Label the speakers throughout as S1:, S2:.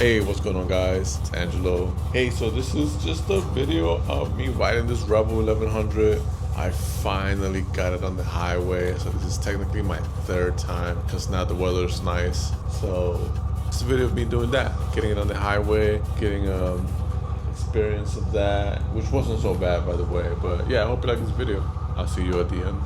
S1: Hey, what's going on, guys? It's Angelo. Hey, so this is just a video of me riding this Rebel 1100. I finally got it on the highway, so this is technically my third time because now the weather's nice. So it's a video of me doing that, getting it on the highway, getting experience of that, which wasn't so bad, by the way. But yeah, I hope you like this video. I'll see you at the end.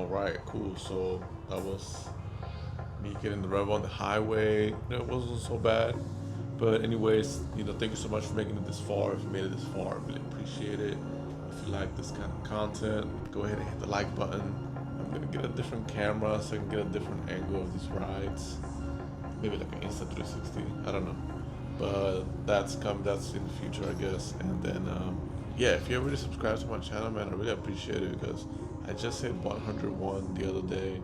S1: All right, cool. So that was me getting the rev on the highway. It wasn't so bad. But anyways, thank you so much for making it this far. If you made it this far, I really appreciate it. If you like this kind of content, go ahead and hit the like button. I'm gonna get a different camera so I can get a different angle of these rides. Maybe like an Insta 360. I don't know. But that's in the future, I guess. And then yeah, if you already subscribed to my channel, man, I really appreciate it because I just hit 101 the other day.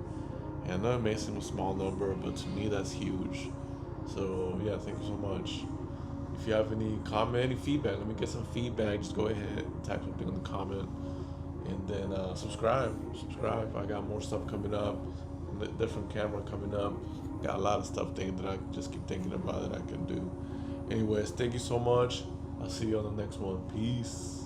S1: And I know it may seem a small number, but to me that's huge. So yeah, thank you so much. If you have any comment, any feedback, let me get some feedback. Just go ahead, type something in the comment, and then subscribe. Subscribe. I got more stuff coming up, different camera coming up. Got a lot of stuff that I just keep thinking about that I can do. Anyways, thank you so much. I'll see you on the next one. Peace.